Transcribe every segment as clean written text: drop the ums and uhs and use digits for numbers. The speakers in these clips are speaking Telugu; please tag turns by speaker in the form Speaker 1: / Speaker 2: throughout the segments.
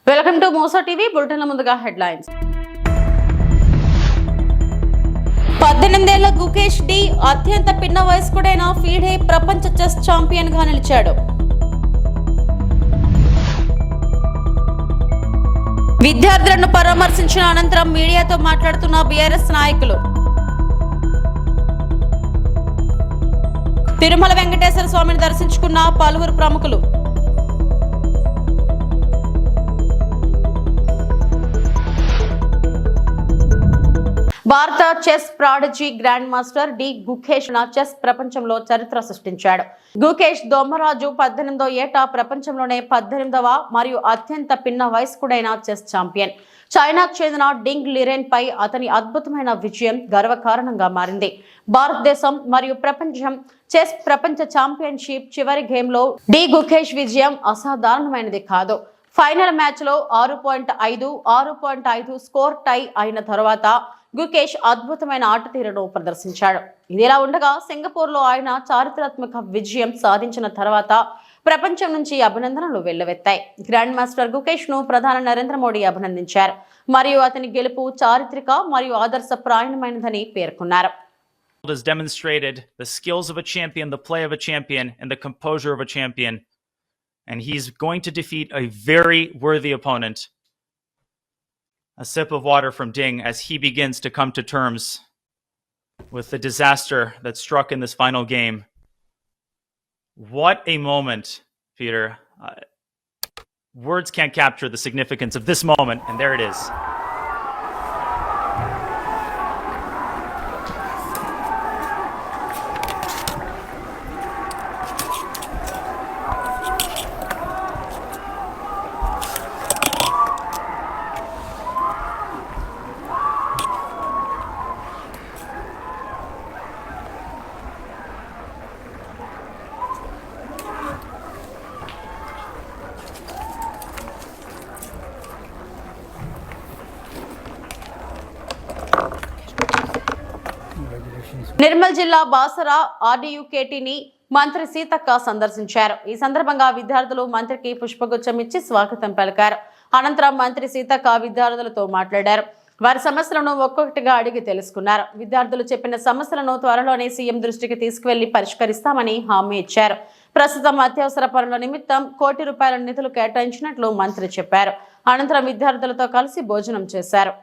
Speaker 1: వెల్కమ్ టు మోసా టీవీ బులెటిన్ల ముందుగా హెడ్లైన్స్. 18 ఏళ్ల గుకేష్ డి అత్యంత పిన్న వయస్కుడైన ఫీడే ప్రపంచ చెస్ ఛాంపియన్ గా నిలిచాడు. విద్యార్థులను పరామర్శించిన అనంతరం మీడియాతో మాట్లాడుతున్న బీఆర్ఎస్ నాయకులు. తిరుమల వెంకటేశ్వర స్వామిని దర్శించుకున్న పలువురు ప్రముఖులు. భారత chess prodigy grand master D Gukesh chess ప్రపంచంలో చరిత్ర సృష్టించాడు. గుకేష్ దొమ్మరాజు 18వ ఏట ప్రపంచంలోనే 18వ మరియు అత్యంత పిన్న వయస్కుడైన చెస్ ఛాంపియన్. చైనాకు చెందిన డింగ్ లిరెన్ పై అతని అద్భుతమైన విజయం గర్వకారణంగా మారింది. భారతదేశం మరియు ప్రపంచం చెస్ ప్రపంచ ఛాంపియన్షిప్ చివరి గేమ్లో డి గుకేష్ విజయం అసాధారణమైనది కాదు. ఫైనల్ మ్యాచ్ లో 6.5 స్కోర్ టై అయిన తర్వాత గుకేష్ అద్భుతమైన ఆట తీరును ప్రదర్శించాడు. ఇదిలా ఉండగా సింగపూర్ లో ఆయన చారిత్రాత్మక విజయం సాధించిన తర్వాత ప్రపంచం నుంచి అభినందనలు వెల్లువెత్తాయి. గ్రాండ్ మాస్టర్ గుకేష్ ను ప్రధాని నరేంద్ర మోడీ అభినందించారు మరియు అతని గెలుపు చారిత్రక మరియు ఆదర్శప్రాయమైనదని పేర్కొన్నారు.
Speaker 2: Has demonstrated the skills of a champion, the play of a champion, and the composure of a champion, and he's going to defeat a very worthy opponent. A sip of water from Ding as he begins to come to terms with the disaster that struck in this final game. What a moment, Peter. Words can't capture the significance of this moment, and there it is.
Speaker 1: Nirmal జిల్లా బాసర ఆర్డీయూకేటీని మంత్రి సీతక్క సందర్శించారు. ఈ సందర్భంగా విద్యార్థులు మంత్రికి పుష్పగుచ్చం ఇచ్చి స్వాగతం పలికారు. అనంతరం మంత్రి సీతక్క విద్యార్థులతో మాట్లాడారు. వారి సమస్యలను ఒక్కొక్కటిగా అడిగి తెలుసుకున్నారు. విద్యార్థులు చెప్పిన సమస్యలను త్వరలోనే సీఎం దృష్టికి తీసుకువెళ్లి పరిష్కరిస్తామని హామీ ఇచ్చారు. ప్రస్తుతం అత్యవసర పనుల నిమిత్తం ₹1 కోటి నిధులు కేటాయించినట్లు మంత్రి చెప్పారు. అనంతరం విద్యార్థులతో కలిసి భోజనం చేశారు.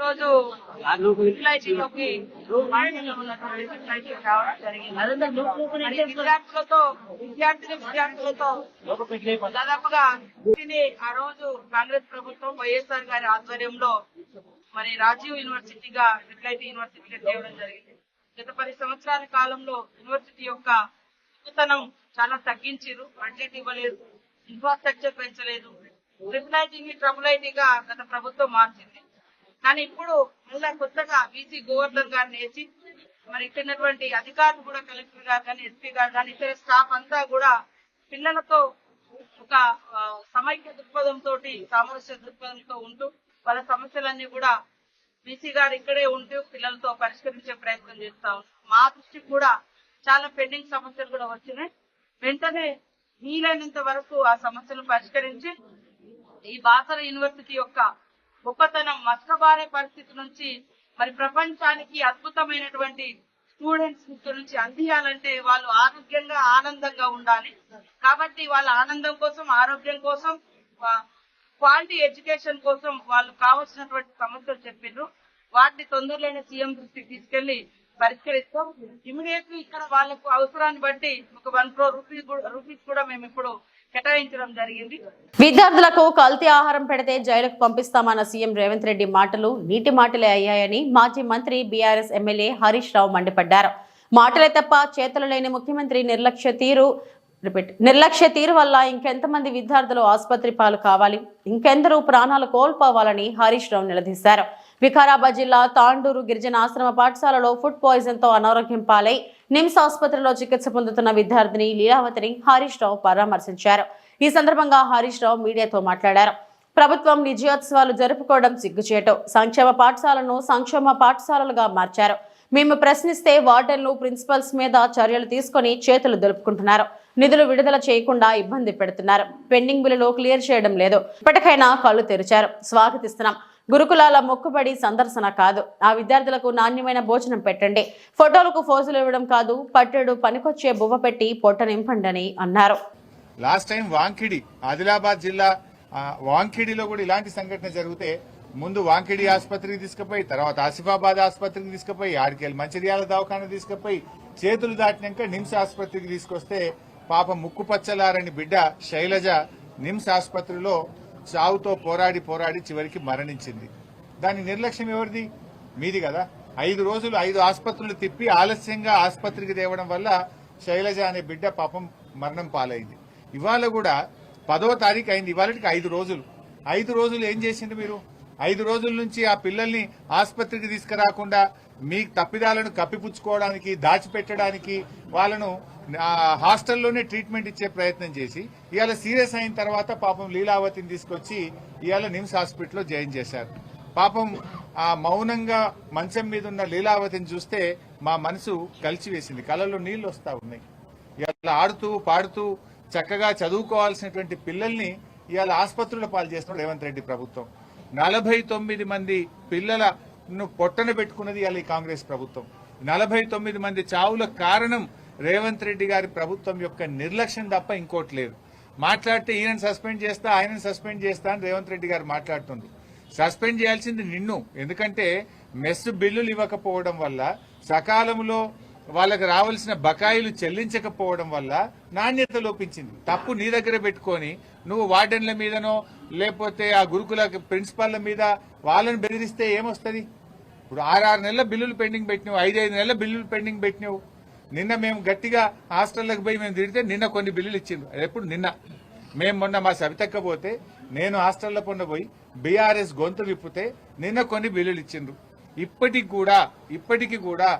Speaker 3: రోజు విద్యార్థులతో దాదాపుగా ఆ రోజు కాంగ్రెస్ ప్రభుత్వం వైఎస్ఆర్ గారి ఆధ్వర్యంలో మరి రాజీవ్ యూనివర్సిటీగా ట్రిపుల్ యూనివర్సిటీగా చేయడం జరిగింది. గత 10 సంవత్సరాల కాలంలో యూనివర్సిటీ యొక్క గొప్పతనం చాలా తగ్గించారు. బడ్జెట్ ఇవ్వలేదు, ఇన్ఫ్రాస్ట్రక్చర్ పెంచలేదు. ట్రిపుల్ ఐటీగా గత ప్రభుత్వం మార్చింది. కానీ ఇప్పుడు మళ్ళా కొత్తగా బీసీ గవర్నర్ గారిని వేసి మరి ఇచ్చినటువంటి అధికారులు కూడా కలెక్టర్ గారు కానీ ఎస్పీ గారు కానీ ఇతర స్టాఫ్ అంతా కూడా పిల్లలతో ఒక సమైక్య దృక్పథంతో సామరస్య దృక్పథంతో ఉంటూ వాళ్ళ సమస్యలన్నీ కూడా బీసీ గారు ఇక్కడే ఉంటూ పిల్లలతో పరిష్కరించే ప్రయత్నం చేస్తా ఉన్నారు. మా దృష్టికి కూడా చాలా పెండింగ్ సమస్యలు కూడా వచ్చినాయి. వెంటనే వీలైనంత వరకు ఆ సమస్యలు పరిష్కరించి ఈ బాసర యూనివర్సిటీ యొక్క గొప్పతనం మసకబారే పరిస్థితి నుంచి మరి ప్రపంచానికి అద్భుతమైనటువంటి స్టూడెంట్స్ నుంచి అందియాలంటే వాళ్ళు ఆరోగ్యంగా ఆనందంగా ఉండాలి. కాబట్టి వాళ్ళ ఆనందం కోసం, ఆరోగ్యం కోసం, క్వాలిటీ ఎడ్యుకేషన్ కోసం వాళ్ళు కావాల్సినటువంటి సమస్యలు చెప్పిండ్రు. వాటిని తొందరలోనే సీఎం దృష్టికి తీసుకెళ్లి పరిష్కరిస్తాం. ఇమీడియట్లీ ఇక్కడ వాళ్ళకు అవసరాన్ని బట్టి ఒక 1 crore రూపీస్ కూడా మేము ఇప్పుడు కేటాయించడం జరిగింది.
Speaker 1: విద్యార్థులకు కల్తీ ఆహారం పెడితే జైలుకు పంపిస్తామన్న సీఎం రేవంత్ రెడ్డి మాటలు నీటి మాటలే అయ్యాయని మాజీ మంత్రి బీఆర్ఎస్ ఎమ్మెల్యే హరీష్ రావు మండిపడ్డారు. మాటలే తప్ప చేతలు లేని ముఖ్యమంత్రి నిర్లక్ష్య తీరు వల్ల ఇంకెంతమంది విద్యార్థులు ఆసుపత్రి పాలు కావాలి, ఇంకెందరూ ప్రాణాలు కోల్పోవాలని హరీష్ రావు నిలదీశారు. వికారాబాద్ జిల్లా తాండూరు గిరిజన ఆశ్రమ పాఠశాలలో ఫుడ్ పాయిజన్ తో అనారోగ్యం పాలై నిమ్స్ ఆసుపత్రిలో చికిత్స పొందుతున్న విద్యార్థిని లీలావతిని హరీష్ రావు పరామర్శించారు. ఈ సందర్భంగా హరీష్ రావు మీడియాతో మాట్లాడారు. ప్రభుత్వం విజయోత్సవాలు జరుపుకోవడం సిగ్గుచేటు, సంక్షేమ పాఠశాలను సంక్షేమ పాఠశాలలుగా మార్చారు. మేము ప్రశ్నిస్తే వార్డెన్లు ప్రిన్సిపల్స్ మీద చర్యలు తీసుకుని చేతులు దులుపుకుంటున్నారు. నిధులు విడుదల చేయకుండా ఇబ్బంది పెడుతున్నారు. పెండింగ్ బిల్లులు క్లియర్ చేయడం లేదు. ఇప్పటికైనా కళ్ళు తెరిచారు. స్వాగతిస్తున్నాం. గురుకులాల మొక్కుబడి సందర్శన కాదు. ఆ విద్యార్థులకు నాణ్యమైన భోజనం పెట్టండి. ఫోటోలకు ఫోజులు ఇవ్వడం కాదు. పట్టెడు పనికొచ్చే బువ్వ పెట్టి పొట్ట నింపండి అని అన్నారు.
Speaker 4: లాస్ట్ టైం వాంకిడి ఆదిలాబాద్ జిల్లా వాంకిడిలో కూడా ఇలాంటి సంఘటన జరిగితే ముందు వాంకిడి ఆసుపత్రికి తీసుకుపోయి తర్వాత ఆసిఫాబాద్ ఆసుపత్రికి తీసుకుపోయి ఆడికెళ్ళి మంచిర్యాల దవాఖాన తీసుకుపోయి చేతులు దాటినాక నిమ్స్ ఆసుపత్రికి తీసుకొస్తే పాప ముక్కు పచ్చలారని బిడ్డ శైలజ నిమ్స్ ఆసుపత్రిలో చావుతో పోరాడి చివరికి మరణించింది. దాని నిర్లక్ష్యం ఎవరిది? మీది కదా. 5 రోజులు 5 ఆసుపత్రులు తిప్పి ఆలస్యంగా ఆసుపత్రికి తేవడం వల్ల శైలజ అనే బిడ్డ పాపం మరణం పాలైంది. ఇవాళ కూడా 10వ తారీఖు అయింది. ఇవాళకి 5 రోజులు. 5 రోజులు ఏం చేసింది మీరు? 5 రోజుల నుంచి ఆ పిల్లల్ని ఆసుపత్రికి తీసుకురాకుండా మీ తప్పిదాలను కప్పిపుచ్చుకోవడానికి దాచిపెట్టడానికి వాళ్ళను హాస్టల్లోనే ట్రీట్మెంట్ ఇచ్చే ప్రయత్నం చేసి ఇవాళ సీరియస్ అయిన తర్వాత పాపం లీలావతిని తీసుకొచ్చి ఇవాళ నిమ్స్ హాస్పిటల్లో జాయిన్ చేశారు. పాపం ఆ మౌనంగా మంచం మీద ఉన్న లీలావతిని చూస్తే మా మనసు కలిసివేసింది. కళ్ళల్లో నీళ్లు వస్తా ఉన్నాయి. ఇవాళ ఆడుతూ పాడుతూ చక్కగా చదువుకోవాల్సినటువంటి పిల్లల్ని ఇవాళ ఆసుపత్రుల పాలు చేస్తున్న రేవంత్ రెడ్డి ప్రభుత్వం. 49 మంది పిల్లలను పొట్టన పెట్టుకున్నది ఇవాళ ఈ కాంగ్రెస్ ప్రభుత్వం. 49 మంది చావుల కారణం రేవంత్ రెడ్డి గారి ప్రభుత్వం యొక్క నిర్లక్ష్యం తప్ప ఇంకోటి లేదు. మాట్లాడితే ఈయనను సస్పెండ్ చేస్తా ఆయనను సస్పెండ్ చేస్తా అని రేవంత్ రెడ్డి గారు మాట్లాడుతుంది. సస్పెండ్ చేయాల్సింది నిన్ను. ఎందుకంటే మెస్ బిల్లులు ఇవ్వకపోవడం వల్ల, సకాలంలో వాళ్ళకి రావాల్సిన బకాయిలు చెల్లించకపోవడం వల్ల నాణ్యత లోపించింది. తప్పు నీ దగ్గర పెట్టుకొని నువ్వు వార్డెన్ల మీదనో లేకపోతే ఆ గురుకుల ప్రిన్సిపాల్ల మీద వాళ్ళని బెదిరిస్తే ఏమొస్తుంది? ఇప్పుడు 6 నెలల బిల్లులు పెండింగ్ పెట్టినావు, 5 నెలల బిల్లులు పెండింగ్ పెట్టినావు. నిన్న మేము గట్టిగా హాస్టల్లకు పోయి మేము తిడితే నిన్న కొన్ని బిల్లులు ఇచ్చిండ్రు. ఎప్పుడు నిన్న మేము మొన్న మా సవితక్క పోతే నేను హాస్టల్లో పొన్న పోయి బీఆర్ఎస్ గొంతు విప్పితే నిన్న కొన్ని బిల్లులు ఇచ్చిండ్రు. ఇప్పటికీ కూడా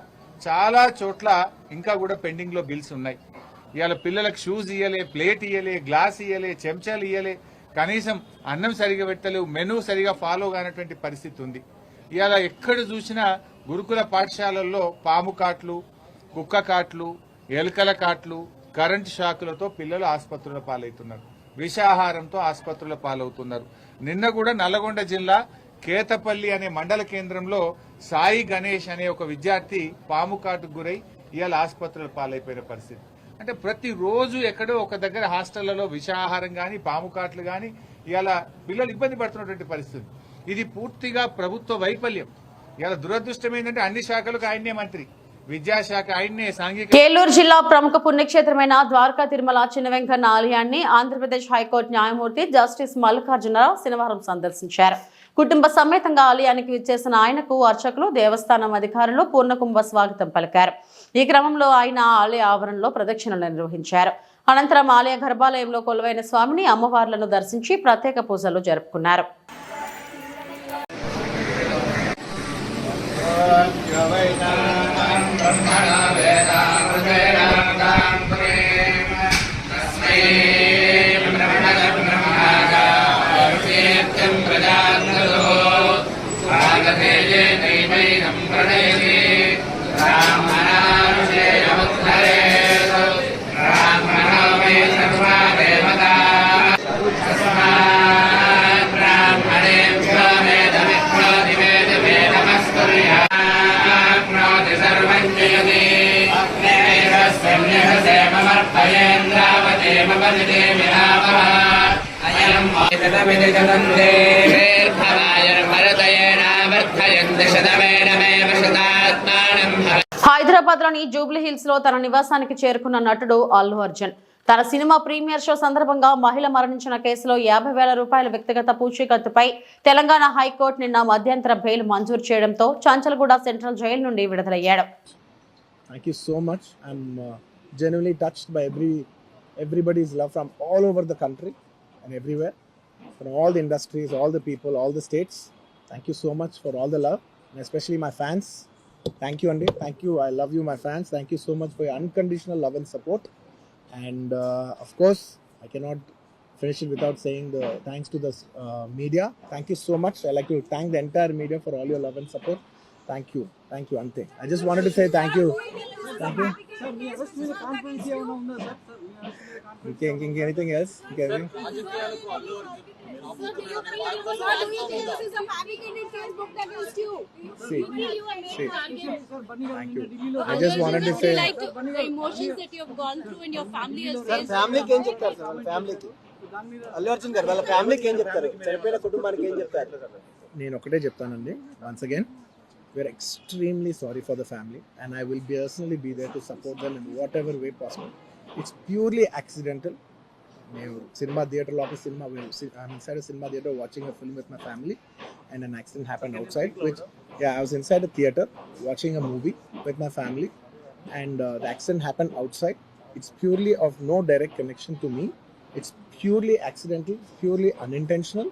Speaker 4: చాలా చోట్ల ఇంకా కూడా పెండింగ్ లో బిల్స్ ఉన్నాయి. ఇవాళ పిల్లలకు షూస్ ఇయ్యలే, ప్లేట్ ఇయ్యలే, గ్లాస్ ఇయ్యలే, చెంచాలు ఇయ్యలే, కనీసం అన్నం సరిగా పెట్టలేవు, మెనూ సరిగా ఫాలో కానటువంటి పరిస్థితి ఉంది. ఇవాళ ఎక్కడ చూసినా గురుకుల పాఠశాలల్లో పాము కాట్లు, కుక్క కాట్లు, ఎలుకల కాట్లు, కరెంటు షాకులతో పిల్లలు ఆసుపత్రుల పాలవుతున్నారు. విషాహారంతో ఆసుపత్రుల పాలవుతున్నారు. నిన్న కూడా నల్లగొండ జిల్లా కేతపల్లి అనే మండల కేంద్రంలో సాయి గణేష్ అనే ఒక విద్యార్థి పాము కాటుకు గురై ఇవాళ ఆసుపత్రుల పాలైపోయిన పరిస్థితి. అంటే ప్రతిరోజు ఎక్కడో ఒక దగ్గర హాస్టళ్లలో విషాహారం గాని పాము కాట్లు గాని ఇవాళ పిల్లలు ఇబ్బంది పడుతున్నటువంటి పరిస్థితి. ఇది పూర్తిగా ప్రభుత్వ వైఫల్యం. ఇవాళ దురదృష్టం ఏంటంటే అన్ని శాఖలకు ఆయన్నే మంత్రి, విద్యాశాఖ ఆయన్నే, సాంఘిక.
Speaker 1: ఏలూరు జిల్లా ప్రముఖ పుణ్యక్షేత్రమైన ద్వారకా తిరుమల చిన్న వెంకన్న ఆలయాన్ని ఆంధ్రప్రదేశ్ హైకోర్టు న్యాయమూర్తి జస్టిస్ మల్లికార్జునరావు శనివారం సందర్శించారు. కుటుంబ సమేతంగా ఆలయానికి విచ్చేసిన ఆయనకు అర్చకులు, దేవస్థానం అధికారులు పూర్ణకుంభ స్వాగతం పలికారు. ఈ క్రమంలో ఆయన ఆలయ ఆవరణలో ప్రదక్షిణలు నిర్వహించారు. అనంతరం ఆలయ గర్భాలయంలో కొలువైన స్వామిని, అమ్మవార్లను దర్శించి ప్రత్యేక పూజలు జరుపుకున్నారు.
Speaker 5: शतमिति शतं देवेर्भवायुर्मरुतयेनावर्धयन्ति शतमेनमेव शतात्मानं भवति।
Speaker 1: హైదరాబాద్ లోని జూబ్లీ హిల్స్ లో తన నివాసానికి చేరుకున్న నటుడు అల్లు అర్జున్ తన సినిమా ప్రీమియర్ షో సందర్భంగా మహిళ మరణించిన కేసులో 50,000 రూపాయల వ్యక్తిగత పూచీకత్తుపై తెలంగాణ హైకోర్టు నిన్న మధ్యంతర బెయిల్ మంజూరు చేయడంతో చంచల్గూడ సెంట్రల్ జైలు నుండి విడుదలయ్యాడు.
Speaker 6: Thank you so much. I'm genuinely touched by everybody's love from all over the country and everywhere, from all the industries, all the people, all the states. Thank you so much for all the love, and especially my fans. Thank you, Andy. Thank you. I love you, my fans. Thank you so much for your unconditional love and support. And of course, I cannot finish it without saying the thanks to the media. Thank you so much. I like to thank the entire media for all your love and support. Thank you, Ante. I just wanted to say thank you. Thank you. Okay, anything else? Okay.
Speaker 7: Do you think this is a fabricated Facebook that is you?
Speaker 6: See. Thank you. I just wanted to say.
Speaker 7: Like the emotions that you have gone through and your family has faced.
Speaker 8: ఫ్యామిలీకి ఏం చెప్తారు సార్? వాళ్ళ ఫ్యామిలీకి అల్లు అర్జున్ గారు వాళ్ళ ఫ్యామిలీకి ఏం చెప్తారు? చనిపోయిన కుటుంబానికి ఏం చెప్తారు?
Speaker 6: నేను ఒకటే చెప్తానండి. Once again, we are extremely sorry for the family, and I will personally be there to support them in whatever way possible. It's purely accidental. I'm inside a cinema theater watching a film with my family, and an accident happened outside. I was inside a theater watching a movie with my family, and the accident happened outside. It's purely of no direct connection to me. It's purely accidental, purely unintentional,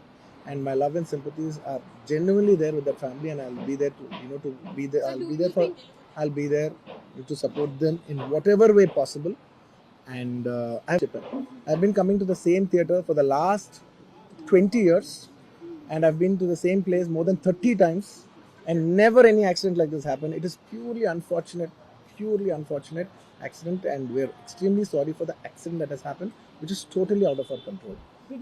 Speaker 6: and my love and sympathies are genuinely there with the family, and I'll be there I'll be there to support them in whatever way possible. And I've been coming to the same theater for the last 20 years, and I've been to the same place more than 30 times, and never any accident like this happened. It is purely unfortunate accident, and we're extremely sorry for the accident that has happened, which is totally out of our control.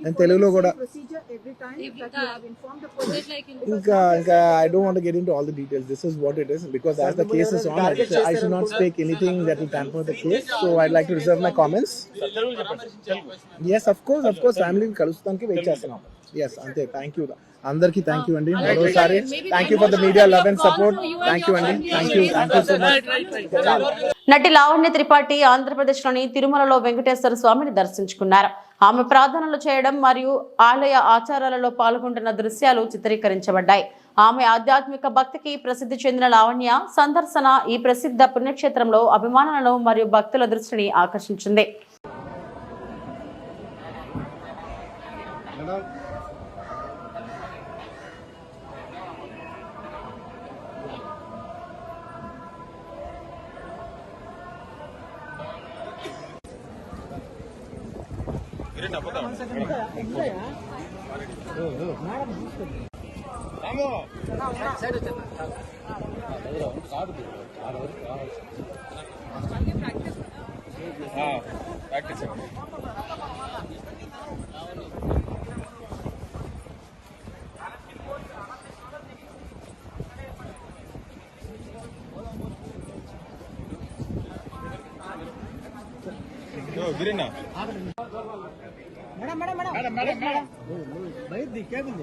Speaker 6: And Telugu lo kuda
Speaker 7: Procedure every time that you have informed the police.
Speaker 6: ఇంకా I don't want to get into all the details. This is what it is, because as the case is on, I should not speak anything that will tamper the case. So I'd like to reserve my comments. Yes, of course, family కలుస్తానికి వెయిట్ చేస్తున్నాం. Yes, అంతే. Thank you. అందరికీ థ్యాంక్ యూ అండి. మరోసారి thank you for the media love and support. Thank you అండి. Thank you so much.
Speaker 1: నటి లావణ్య త్రిపాఠి ఆంధ్రప్రదేశ్లోని తిరుమలలో వెంకటేశ్వర స్వామిని దర్శించుకున్నారు. ఆమె ప్రార్థనలు చేయడం మరియు ఆలయ ఆచారాలలో పాల్గొంటున్న దృశ్యాలు చిత్రీకరించబడ్డాయి. ఆమె ఆధ్యాత్మిక భక్తికి ప్రసిద్ధి చెందిన లావణ్య సందర్శన ఈ ప్రసిద్ధ పుణ్యక్షేత్రంలో అభిమానులను మరియు భక్తుల దృష్టిని ఆకర్షించింది.
Speaker 8: మేడం బయట ది కేబుల్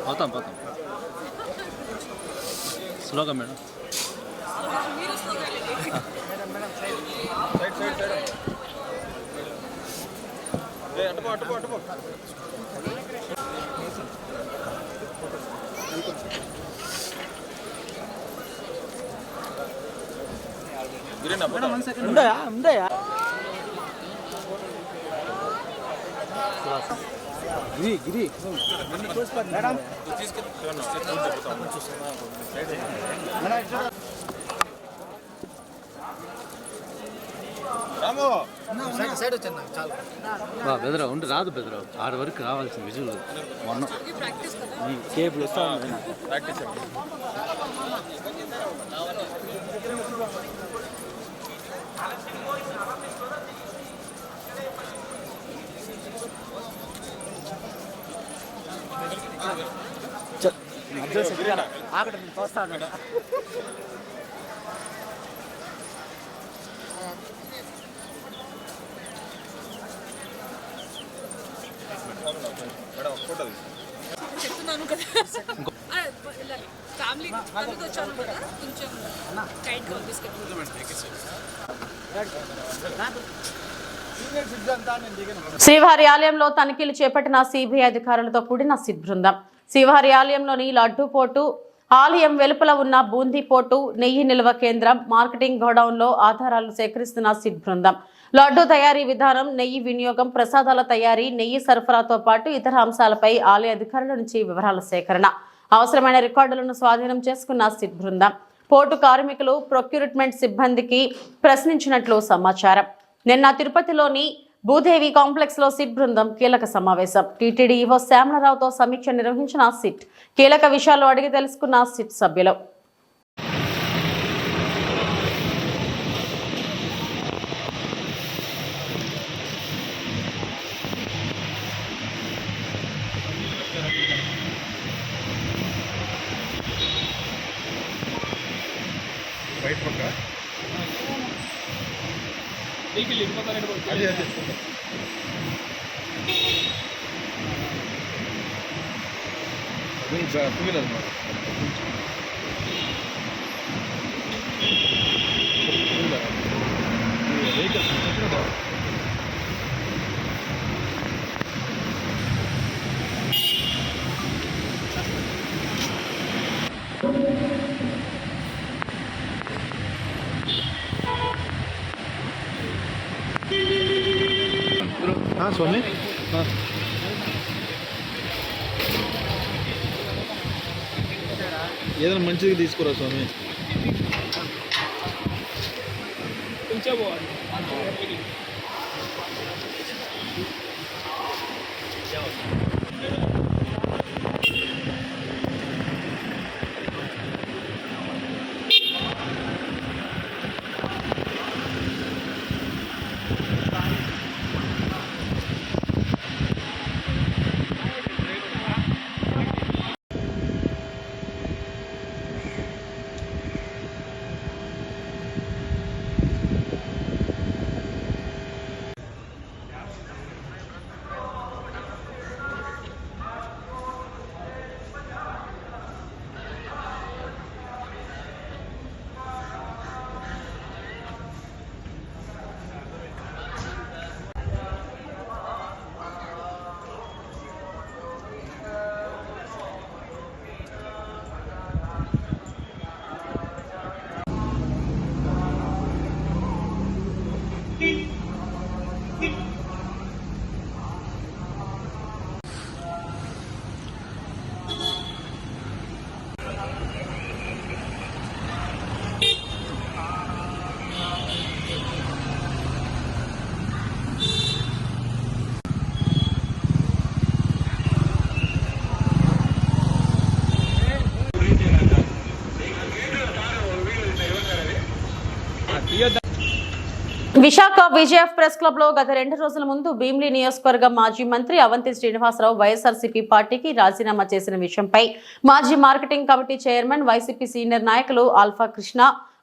Speaker 8: పోతాం స్లోగా మేడం. అటుపో ఉందా
Speaker 9: బెదరా ఉండి రాదు బెదరా 6 వరకు రావాల్సిన విజువల్ కేబుల్ వస్తా ప్రాక్టీస్
Speaker 7: చెప్తున్నాను కదా ఫ్యామిలీ అందుకు వచ్చాను కదా కొంచెం టైట్ గా
Speaker 1: శ్రీవారి ఆలయంలో తనిఖీలు చేపట్టిన సిబిఐ అధికారులతో కూడిన సిట్ బృందం. శ్రీవారి ఆలయంలోని లడ్డూ పోటు, ఆలయం వెలుపల ఉన్న బూందీ పోటు, నెయ్యి నిల్వ కేంద్రం, మార్కెటింగ్ గోడౌన్లో ఆధారాలు సేకరిస్తున్న సిట్ బృందం లడ్డూ తయారీ విధానం, నెయ్యి వినియోగం, ప్రసాదాల తయారీ, నెయ్యి సరఫరాతో పాటు ఇతర అంశాలపై ఆలయ అధికారుల నుంచి వివరాల సేకరణ, అవసరమైన రికార్డులను స్వాధీనం చేసుకున్న సిట్ బృందం పోర్టు కార్మికులు, ప్రొక్యూర్మెంట్ సిబ్బందికి ప్రశ్నించినట్లు సమాచారం. నిన్న తిరుపతిలోని భూదేవి కాంప్లెక్స్ లో సిట్ బృందం కీలక సమావేశం. టీటీడీ ఈవో శ్యామలరావుతో సమీక్ష నిర్వహించిన సిట్ కీలక విషయాలు అడిగి తెలుసుకున్న సిట్ సభ్యులు.
Speaker 6: స్వామి ఏదైనా మంచిది తీసుకురా స్వామి. విశాఖ విజయఫ్ ప్రెస్ క్లబ్ లో గత 2 రోజుల ముందు భీమిలి నియోజకవర్గం మాజీ మంత్రి అవంతి శ్రీనివాసరావు వైఎస్ఆర్సీపీ పార్టీకి రాజీనామా చేసిన విషయంపై మాజీ marketing committee chairman, YCP senior నాయకులు ఆల్ఫా కృష్ణ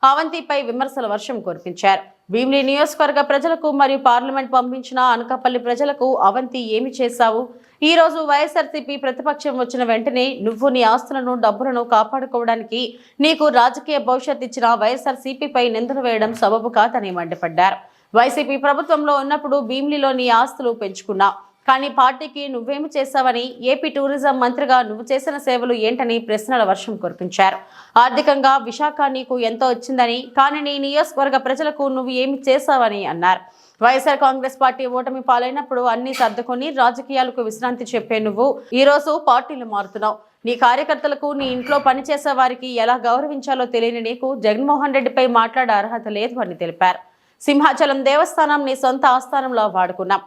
Speaker 6: అవంతిపై విమర్శల వర్షం కురిపించారు. భీమిలి నియోజకవర్గ ప్రజలకు మరియు పార్లమెంట్ పంపించిన అనకాపల్లి ప్రజలకు అవంతి ఏమి చేశావు? ఈ రోజు వైఎస్ఆర్సీపీ ప్రతిపక్షం వచ్చిన వెంటనే నువ్వు నీ ఆస్తులను, డబ్బులను కాపాడుకోవడానికి నీకు రాజకీయ భవిష్యత్ ఇచ్చిన వైఎస్ఆర్సీపీపై నిందలు వేయడం సబబు కాదని మండిపడ్డారు. వైసీపీ ప్రభుత్వంలో ఉన్నప్పుడు భీమిలిలో నీ ఆస్తులు పెంచుకున్నావు, కానీ పార్టీకి నువ్వేమి చేశావని, ఏపీ టూరిజం మంత్రిగా నువ్వు చేసిన సేవలు ఏంటని ప్రశ్నల వర్షం కురిపించారు. ఆర్థికంగా విశాఖ నీకు ఎంతో వచ్చిందని, కానీ నీ నియోజకవర్గ ప్రజలకు నువ్వు ఏమి చేశావని అన్నారు.
Speaker 1: వైఎస్ఆర్ కాంగ్రెస్ పార్టీ ఓటమి పాలైనప్పుడు అన్ని సర్దుకొని రాజకీయాలకు విశ్రాంతి చెప్పే నువ్వు ఈ రోజు పార్టీలు మారుతున్నావు. నీ కార్యకర్తలకు నీ ఇంట్లో పనిచేసే వారికి ఎలా గౌరవించాలో తెలియని నీకు జగన్మోహన్ రెడ్డిపై మాట్లాడే అర్హత లేదు అని తెలిపారు. సింహాచలం దేవస్థానం నీ సొంత ఆస్థానంలో వాడుకున్నాం.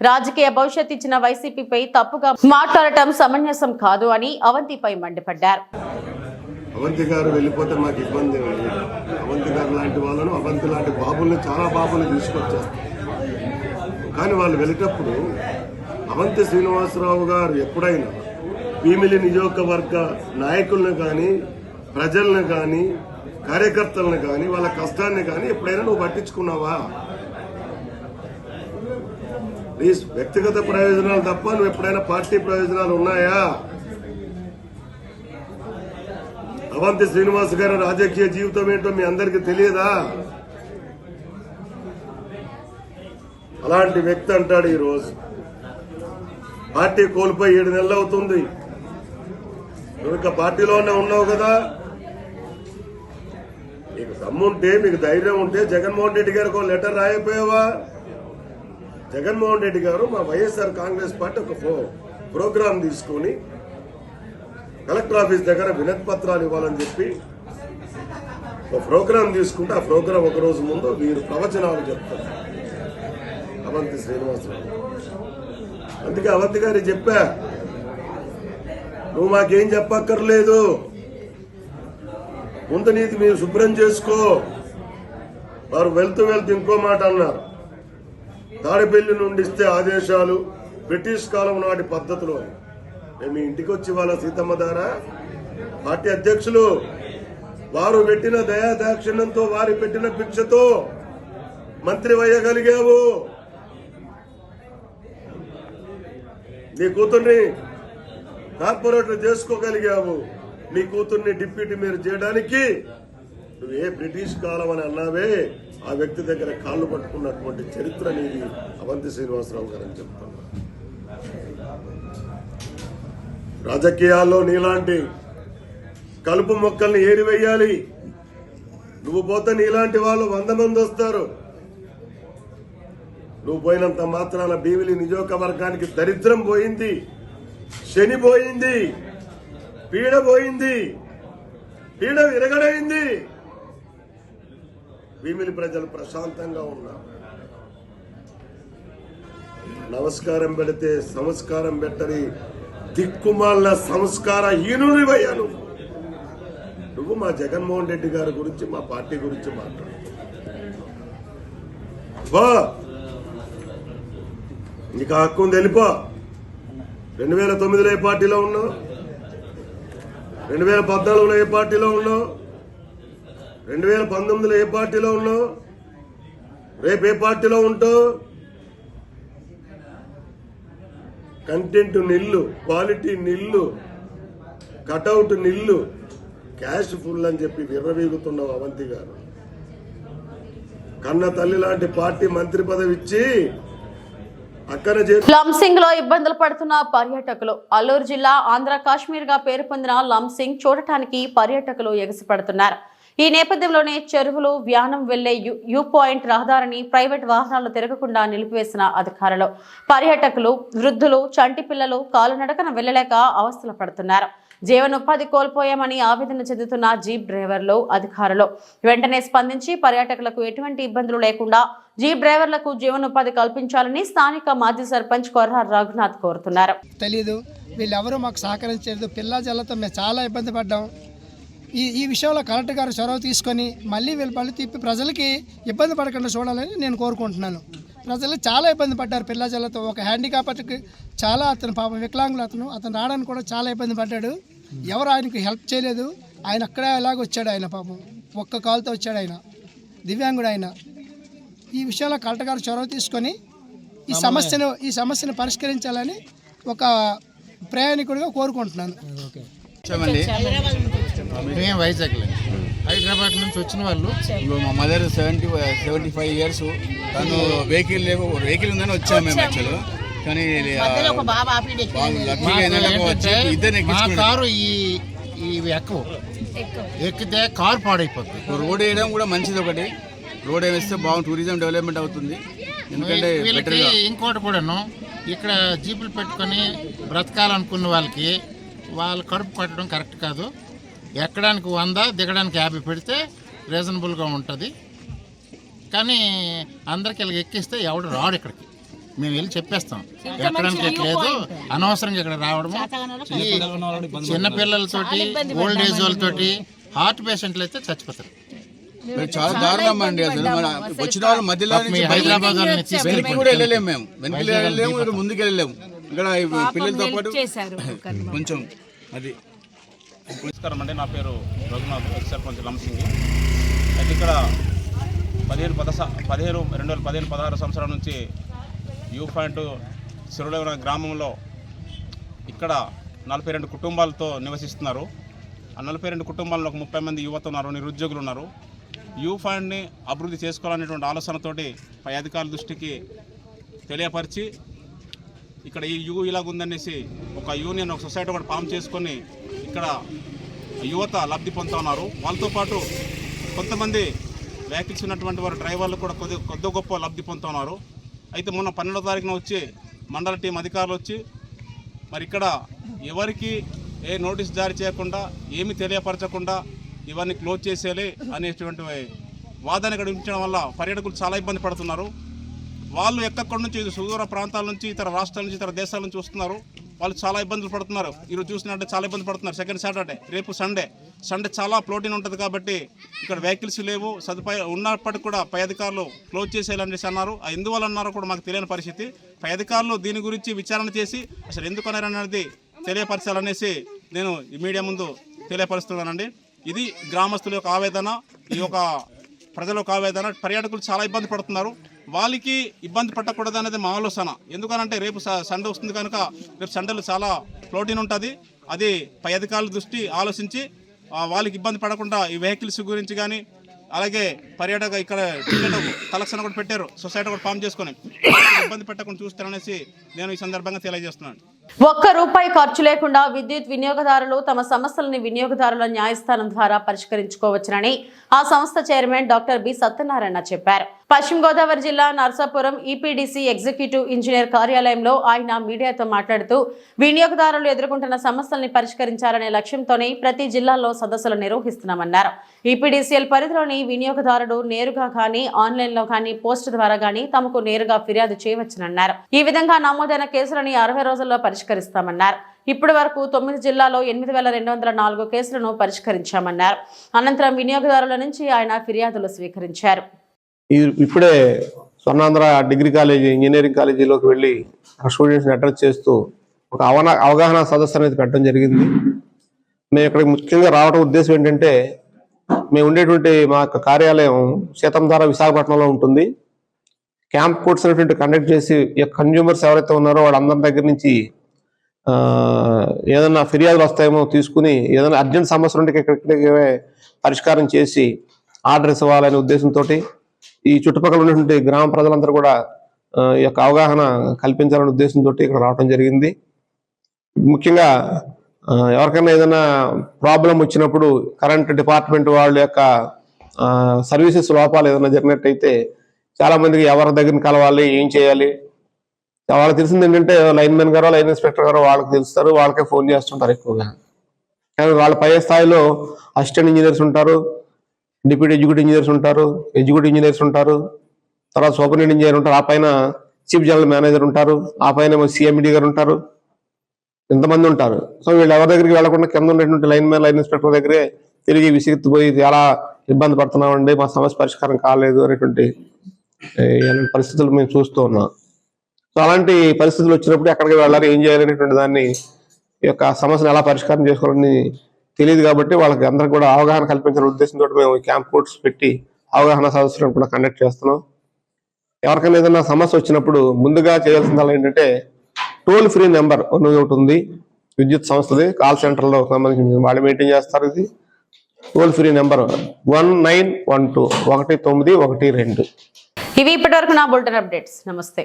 Speaker 1: రాజకీయ భవిష్యత్ ఇచ్చిన వైసీపీపై తప్పుగా మాట్లాడటం సమంజసం కాదు అని అవంతిపై మండిపడ్డారు.
Speaker 10: అవంతి గారు వెళ్ళిపోతే మాకు ఇబ్బంది. అవంతి గారు లాంటి వాళ్ళను, అవంతి లాంటి బాబుల్ని, చాలా బాబుల్ని తీసుకొచ్చారు. కానీ వాళ్ళు వెళ్ళేటప్పుడు అవంతి శ్రీనివాసరావు గారు ఎప్పుడైనా భీమిలి నియోజకవర్గ నాయకులను కానీ, ప్రజలను కానీ, కార్యకర్తలను కానీ, వాళ్ళ కష్టాన్ని కానీ ఎప్పుడైనా నువ్వు పట్టించుకున్నావా? ప్లీజ్, వ్యక్తిగత ప్రయోజనాలు తప్ప నువ్వు ఎప్పుడైనా పార్టీ ప్రయోజనాలు ఉన్నాయా? అవంతి శ్రీనివాస్ గారి రాజకీయ జీవితం ఏంటో మీ అందరికీ తెలియదా? అలాంటి వ్యక్తి అంటాడు ఈరోజు పార్టీ కోల్పోయి 7 నెలలు అవుతుంది. నువ్వు ఇంకా పార్టీలోనే ఉన్నావు కదా. మీకు దమ్ముంటే, మీకు ధైర్యం ఉంటే జగన్మోహన్ రెడ్డి గారికి ఒక లెటర్ రాయపోయావా? జగన్మోహన్ రెడ్డి గారు మా వైఎస్ఆర్ కాంగ్రెస్ పార్టీ ఒక ప్రోగ్రాం తీసుకుని కలెక్టర్ ఆఫీస్ దగ్గర వినతి పత్రాలు ఇవ్వాలని చెప్పి ఒక ప్రోగ్రాం తీసుకుంటే ఆ ప్రోగ్రాం ఒక రోజు ముందు వీరు ప్రవచనాలు చెప్తారు అవంతి శ్రీనివాసరావు. అందుకే అవంతి గారి చెప్పా, నువ్వు మాకేం చెప్పక్కర్లేదు, ముందు నీది మీరు శుభ్రం చేసుకో. వారు వెళ్తూ ఇంకో మాట అన్నారు, తాడిపల్లి నుండి ఇస్తే ఆదేశాలు బ్రిటిష్ కాలం నాటి పద్ధతులు. మీ ఇంటికి వచ్చి వాళ్ళ సీతమ్మ దారా పార్టీ అధ్యక్షులు వారు పెట్టిన దయాదాక్షిణ్యంతో, వారి పెట్టిన భిక్షతో మంత్రి అయ్యగలిగావు. నీ కూతుర్ని కార్పొరేటర్ చేసుకోగలిగావు. నీ కూతుర్ని డిప్యూటీ మేయర్ చేయడానికి నువ్వే బ్రిటిష్ కాలం అని అన్నావే, ఆ వ్యక్తి దగ్గర కాళ్ళు పట్టుకున్నటువంటి చరిత్ర నీది అవంతి శ్రీనివాసరావు గారు అని చెప్తున్నా. రాజకీయాల్లో నీలాంటి కలుపు మొక్కల్ని ఏరివేయాలి. నువ్వు పోతే నీలాంటి వాళ్ళు 100 మంది వస్తారు. నువ్వు పోయినంత మాత్రాన భీమిలి నియోజకవర్గానికి దరిద్రం పోయింది, శని పోయింది, పీడ పోయింది, పీడ విరగడైంది. భీమిలి ప్రజలు ప్రశాంతంగా ఉన్నారు. నమస్కారం పెడితే సంస్కారం పెట్టని దిక్కుమాలిన సంస్కార హీనుడివయ్యాను. నువ్వు మా జగన్మోహన్ రెడ్డి గారి గురించి, మా పార్టీ గురించి మాట్లాడు. నీకు హక్కు ఉంది, వెళ్ళిపో. 2009లో ఏ పార్టీలో ఉన్నావు? 2014లో ఏ పార్టీలో ఉన్నావు? 2019లో ఏ పార్టీలో ఉన్నావు? రేపు ఏ పార్టీలో ఉంటావు? కంటెంట్ నిల్లు, క్వాలిటీ నిల్లు, కటౌట్ నిల్లు, క్యాష్ ఫుల్ అని చెప్పి విర్రవీగుతున్నావు అవంతి గారు. కన్న తల్లి లాంటి పార్టీ మంత్రి పదవి ఇచ్చి
Speaker 1: లంసింగ్ లో ఇబ్బందులు పడుతున్న పర్యాటకులు. అల్లూరు జిల్లా ఆంధ్ర కాశ్మీర్ గా పేరు పొందిన లంసింగ్ చూడటానికి పర్యాటకులు ఎగసిపడుతున్నారు. ఈ నేపథ్యంలోనే చెరువులు, వ్యానం వెళ్లే యూ పాయింట్ రహదారిని ప్రైవేట్ వాహనాలు తిరగకుండా నిలిపివేసిన అధికారులు. పర్యాటకులు, వృద్ధులు, చంటి పిల్లలు కాలునడకన వెళ్లలేక అవస్థలు పడుతున్నారు. జీవనోపాధి కోల్పోయామని ఆవేదన చెందుతున్న జీప్ డ్రైవర్లు, అధికారులు వెంటనే స్పందించి పర్యాటకులకు ఎటువంటి ఇబ్బందులు లేకుండా జీప్ డ్రైవర్లకు జీవనోపాధి కల్పించాలని స్థానిక మాజీ సర్పంచ్ కొర్ర రఘునాథ్ కోరుతున్నారు.
Speaker 11: తెలీదు, వీళ్ళెవరూ మాకు సహకరించలేదు. పిల్లా జల్లతో మేము చాలా ఇబ్బంది పడ్డాం. ఈ విషయంలో కలెక్టర్ గారు చొరవ తీసుకొని మళ్ళీ వీళ్ళ పళ్ళు తిప్పి ప్రజలకి ఇబ్బంది పడకుండా చూడాలని నేను కోరుకుంటున్నాను. ప్రజలు చాలా ఇబ్బంది పడ్డారు పిల్లా జల్లతో. ఒక హ్యాండిక్యాప్కి చాలా, అతను పాపం వికలాంగులు, అతను రావడానికి కూడా చాలా ఇబ్బంది పడ్డాడు. ఎవరు ఆయనకు హెల్ప్ చేయలేదు. ఆయన అక్కడే అలాగ వచ్చాడు. ఆయన పాపం ఒక్క కాలుతో వచ్చాడు. ఆయన దివ్యాంగుడు. ఆయన ఈ విషయంలో కలెక్టర్ గారు చొరవ తీసుకొని ఈ సమస్యను పరిష్కరించాలని ఒక ప్రయాణికుడిగా కోరుకుంటున్నాను.
Speaker 12: మేము వైజాగ్ హైదరాబాద్ నుంచి వచ్చిన వాళ్ళు. మా మదర్ 75 ఇయర్స్. తను వెహికల్ ఉందని వచ్చాము మేము. యాక్చువల్ కానీ కారు ఎక్కితే కారు పాడైపోతుంది. రోడ్ వేయడం కూడా మంచిది. ఒకటి రోడ్ వేస్తే బాగుంది, టూరిజం డెవలప్మెంట్ అవుతుంది. ఎందుకంటే
Speaker 11: వీళ్ళకి ఇంకోటి కూడాను, ఇక్కడ జీపులు పెట్టుకొని బ్రతకాలనుకున్న వాళ్ళకి వాళ్ళ కడుపు కట్టడం కరెక్ట్ కాదు. ఎక్కడానికి 100, దిగడానికి 50 పెడితే రీజనబుల్గా ఉంటుంది. కానీ అందరికి ఇలా ఎక్కిస్తే ఎవడు రాడు ఇక్కడికి. మేము వెళ్ళి చెప్పేస్తాం ఎక్కడానికి లేదు, అనవసరంగా ఇక్కడ రావడము. ఈ చిన్నపిల్లలతోటి, ఓల్డ్ ఏజ్ వాళ్ళతోటి, హార్ట్ పేషెంట్లు అయితే చచ్చిపోతారు.
Speaker 12: చాలా దారుణం అండి. అసలు మన వచ్చిన వాళ్ళు మధ్యలో
Speaker 11: హైదరాబాద్
Speaker 12: వెనక్కి కూడా వెళ్ళలేము, మేము వెనక్కి వెళ్ళలేము, ఇక్కడ ముందుకు వెళ్ళలేము. ఇక్కడ పిల్లలతో పాటు కొంచెం అది.
Speaker 9: నమస్కారం అండి, నా పేరు రఘునాథ్, ఎక్స్ సర్పంచ్ లంసింగి. అయితే ఇక్కడ 2015-16 సంవత్సరాల నుంచి యూ పాయింట్ సిరులవన గ్రామంలో ఇక్కడ 42 కుటుంబాలతో నివసిస్తున్నారు. ఆ 42 కుటుంబాల్లో ఒక 30 మంది యువత ఉన్నారు, నిరుద్యోగులు ఉన్నారు. యూ పాయింట్ని అభివృద్ధి చేసుకోవాలనేటువంటి ఆలోచనతోటి పై అధికారుల దృష్టికి తెలియపరిచి ఇక్కడ ఈ యూ ఇలాగుందనేసి ఒక యూనియన్, ఒక సొసైటీ కూడా ఫామ్ చేసుకొని ఇక్కడ యువత లబ్ధి పొందుతూ ఉన్నారు. వాళ్ళతో పాటు కొంతమంది వెహికల్స్ ఉన్నటువంటి వారు డ్రైవర్లు కూడా కొద్ది గొప్ప లబ్ధి పొందుతూ ఉన్నారు. అయితే మొన్న 12వ తారీఖున వచ్చి మండల టీం అధికారులు వచ్చి మరి ఇక్కడ ఎవరికి ఏ నోటీస్ జారీ చేయకుండా, ఏమీ తెలియపరచకుండా ఇవన్నీ క్లోజ్ చేసేయాలి అనేటువంటి వాదన ఇక్కడ ఉంచడం వల్ల పర్యాటకులు చాలా ఇబ్బంది పడుతున్నారు. వాళ్ళు ఎక్కడి నుంచి, సుదూర ప్రాంతాల నుంచి, ఇతర రాష్ట్రాల నుంచి, ఇతర దేశాల నుంచి వస్తున్నారు. వాళ్ళు చాలా ఇబ్బందులు పడుతున్నారు. ఈరోజు చూసినట్టే చాలా ఇబ్బంది పడుతున్నారు. సెకండ్ సాటర్డే, రేపు సండే చాలా ఫ్లోటింగ్ ఉంటుంది కాబట్టి ఇక్కడ వెహికల్స్ లేవు, సదుపాయం ఉన్నప్పటికీ కూడా పై అధికారులు క్లోజ్ చేసేయాలనేసి అన్నారు. ఎందువల్ల అన్నారో కూడా మాకు తెలియని పరిస్థితి. పై అధికారులు దీని గురించి విచారణ చేసి అసలు ఎందుకు అన్నారనేది తెలియపరచాలనేసి నేను ఈ మీడియా ముందు తెలియపరుస్తున్నానండి. ఇది గ్రామస్తుల యొక్క ఆవేదన, ఈ యొక్క ప్రజల యొక్క ఆవేదన. పర్యాటకులు చాలా ఇబ్బంది పడుతున్నారు. వాళ్ళకి ఇబ్బంది పట్టకూడదు అనేది మా ఆలోచన. ఎందుకనంటే రేపు సండే వస్తుంది కనుక రేపు సండేలో చాలా ఫ్లోటింగ్ ఉంటుంది. అది పై అధికారుల దృష్టి ఆలోచించి వాళ్ళకి ఇబ్బంది పడకుండా ఈ వెహికల్స్ గురించి కానీ, అలాగే పర్యాటక ఇక్కడ టికెట్ కలెక్షన్ కూడా పెట్టారు, సొసైటీ కూడా ఫామ్ చేసుకొని ఇబ్బంది పెట్టకుండా చూస్తారనేసి నేను ఈ సందర్భంగా తెలియజేస్తున్నాను.
Speaker 1: ₹1 ఖర్చు లేకుండా విద్యుత్ వినియోగదారులు తమ సమస్యలను వినియోగదారుల న్యాయస్థానం ద్వారా పరిష్కరించుకోవచ్చునని ఆ సంస్థ చైర్మన్ డాక్టర్ బి సత్యనారాయణ చెప్పారు. పశ్చిమ గోదావరి జిల్లా నర్సాపురం ఈపీడీసీ ఎగ్జిక్యూటివ్ ఇంజనీర్ కార్యాలయంలో ఆయన మీడియాతో మాట్లాడుతూ వినియోగదారులు ఎదుర్కొంటున్న సమస్యల్ని పరిష్కరించాలనే లక్ష్యంతోనే ప్రతి జిల్లాలో సదస్సులు నిర్వహిస్తున్నామన్నారు. ఈపీడీసీఎల్ పరిధిలోని వినియోగదారుడు నేరుగా కానీ, ఆన్లైన్లో కానీ, పోస్ట్ ద్వారా కానీ తమకు నేరుగా ఫిర్యాదు చేయవచ్చునన్నారు. ఈ విధంగా నమోదైన కేసులని 60 రోజుల్లో పరిష్కరిస్తామన్నారు. ఇప్పటి వరకు 9 జిల్లాలో 8204 కేసులను పరిష్కరించామన్నారు. అనంతరం వినియోగదారుల నుంచి ఆయన ఫిర్యాదులు స్వీకరించారు.
Speaker 6: ఇప్పుడే స్వర్ణాంధ్ర డిగ్రీ కాలేజీ, ఇంజనీరింగ్ కాలేజీలోకి వెళ్ళి ఆ స్టూడెంట్స్ని అడ్రస్ చేస్తూ ఒక అవగాహన సదస్సు అనేది పెట్టడం జరిగింది. మేము ఇక్కడికి ముఖ్యంగా రావడం ఉద్దేశం ఏంటంటే, మేము ఉండేటువంటి మా యొక్క కార్యాలయం సీతంధార విశాఖపట్నంలో ఉంటుంది. క్యాంప్ కోర్ట్స్ అనేటువంటి కండక్ట్ చేసి కన్జ్యూమర్స్ ఎవరైతే ఉన్నారో వాళ్ళందరి దగ్గర నుంచి ఏదైనా ఫిర్యాదులు వస్తాయేమో తీసుకుని, ఏదైనా అర్జెంట్ సమస్యలు ఉంటే ఇక్కడికి పరిష్కారం చేసి ఆర్డర్స్ ఇవ్వాలనే ఉద్దేశంతో ఈ చుట్టుపక్కల ఉన్నటువంటి గ్రామ ప్రజలందరూ కూడా ఈ యొక్క అవగాహన కల్పించాలనే ఉద్దేశంతో ఇక్కడ రావడం జరిగింది. ముఖ్యంగా ఎవరికైనా ఏదైనా ప్రాబ్లం వచ్చినప్పుడు కరెంట్ డిపార్ట్మెంట్ వాళ్ళ యొక్క సర్వీసెస్ లోపాలు ఏదైనా జరిగినట్టయితే చాలా మందికి ఎవరి దగ్గర కలవాలి, ఏం చేయాలి, వాళ్ళకి తెలిసింది ఏంటంటే లైన్ మెన్ గారో, లైన్ ఇన్స్పెక్టర్ గారో వాళ్ళకి తెలుస్తారు, వాళ్ళకే ఫోన్ చేస్తుంటారు ఎక్కువగా. కానీ వాళ్ళ పై స్థాయిలో అసిస్టెంట్ ఇంజనీర్స్ ఉంటారు, డిప్యూటీ ఎగ్జిక్యూటివ్ ఇంజనీర్స్ ఉంటారు, ఎగ్జిక్యూటివ్ ఇంజనీర్స్ ఉంటారు, తర్వాత సూపరింటెండెంట్ ఇంజనీర్ ఉంటారు, ఆ పైన చీఫ్ జనరల్ మేనేజర్ ఉంటారు, ఆ పైన సిఎండి గారు ఉంటారు, ఇంతమంది ఉంటారు. సో వీళ్ళు ఎవరి దగ్గరికి వెళ్లకుండా కింద ఉన్నటువంటి లైన్ మ్యాన్, లైన్ ఇన్స్పెక్టర్ దగ్గరే తిరిగి విసిగిపోయి చాలా ఇబ్బంది పడుతున్నామండి, మా సమస్య పరిష్కారం కాలేదు అనేటువంటి పరిస్థితులు మేము చూస్తూ ఉన్నాం. సో అలాంటి పరిస్థితులు వచ్చినప్పుడు ఎక్కడికి వెళ్ళాలి, ఏం చేయాలి అనేటువంటి దాన్ని, ఈ యొక్క సమస్యను ఎలా పరిష్కారం చేసుకోవాలని తెలియదు కాబట్టి వాళ్ళకి అందరికి కూడా అవగాహన కల్పించిన ఉద్దేశంతో మేము క్యాంప్ కోర్ట్స్ పెట్టి అవగాహన సదస్సులను కూడా కండక్ట్ చేస్తున్నాం. ఎవరికైనా ఏదైనా సమస్య వచ్చినప్పుడు ముందుగా చేయాల్సింది ఏంటంటే, టోల్ ఫ్రీ నెంబర్ ఒకటి ఉంది విద్యుత్ సంస్థది, కాల్ సెంటర్లో సంబంధించి వాళ్ళు మెయింటైన్ చేస్తారు. ఇది టోల్ ఫ్రీ నెంబర్ 1912 1912.
Speaker 1: ఇవి ఇప్పటివరకు నా బులెటిన్ అప్డేట్స్. నమస్తే.